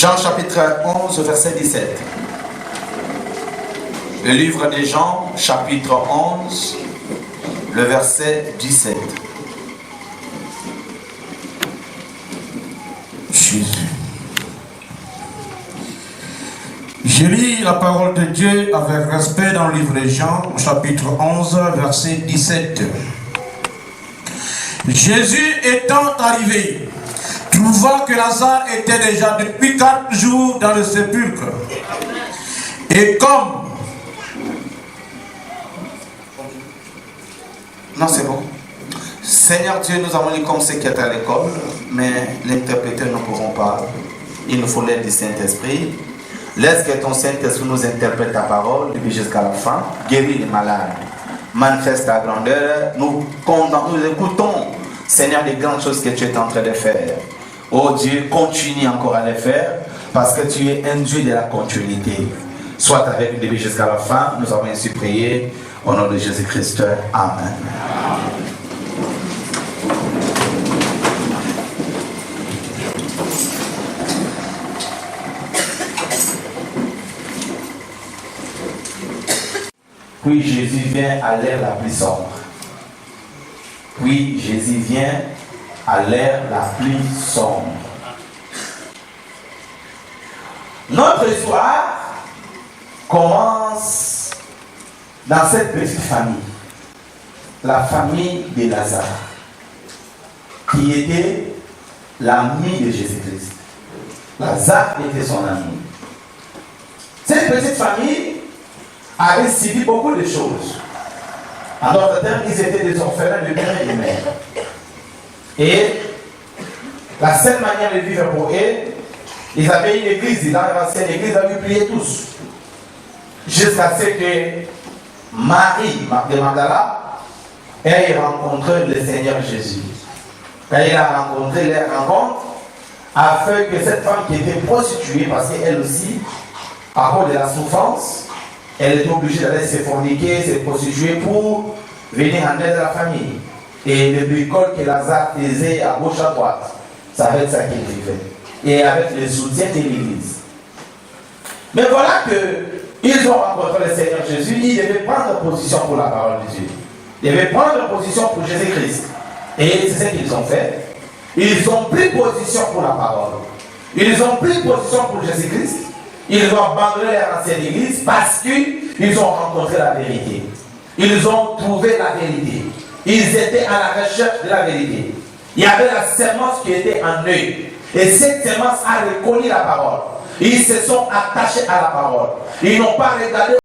Jean chapitre 11, verset 17. Le livre de Jean, chapitre 11, le verset 17. Jésus. Je lis la parole de Dieu avec respect dans le livre de Jean, chapitre 11, verset 17. Jésus étant arrivé, trouva que Lazare était déjà depuis 4 jours dans le sépulcre. Et comme... Non, c'est bon. Seigneur Dieu, nous avons lu comme ce qui est à l'école, mais l'interpréter ne pourront pas. Il nous faut l'aide du Saint-Esprit. Laisse que ton Saint-Esprit nous interprète ta parole depuis jusqu'à la fin. Guéris les malades. Manifeste ta grandeur. Nous écoutons, Seigneur, les grandes choses que tu es en train de faire. Oh Dieu, continue encore à les faire parce que tu es induit de la continuité. Soit avec nous depuis jusqu'à la fin. Nous avons ainsi prié au nom de Jésus-Christ. Amen. Puis Jésus vient à l'heure la plus sombre. Puis Jésus vient à l'heure la plus sombre. Notre histoire commence dans cette petite famille. La famille de Lazare, qui était l'ami de Jésus-Christ. Lazare était son ami. Cette petite famille avait subi beaucoup de choses. En d'autres termes, ils étaient des orphelins de père et de mère. Et la seule manière de vivre pour eux, ils avaient une église, dans l'ancienne église, ils avaient prié tous. Jusqu'à ce que Marie de Magdala ait rencontré le Seigneur Jésus. Quand il a rencontré les rencontres, afin que cette femme qui était prostituée, parce qu'elle aussi, à cause de la souffrance, elle était obligée d'aller se forniquer, se prostituer pour venir en aide à la famille. Et le bricole que Lazare faisait à gauche à droite, ça va être ça qu'il vivait. Et avec le soutien de l'église. Mais voilà qu'ils ont rencontré le Seigneur Jésus, ils devaient prendre position pour la parole de Dieu. Ils devaient prendre position pour Jésus-Christ. Et c'est ce qu'ils ont fait. Ils ont pris position pour la parole. Ils ont pris position pour Jésus-Christ. Ils ont abandonné leur ancienne église parce qu'ils ont rencontré la vérité. Ils ont trouvé la vérité. Ils étaient à la recherche de la vérité. Il y avait la sémence qui était en eux. Et cette sémence a reconnu la parole. Ils se sont attachés à la parole. Ils n'ont pas regardé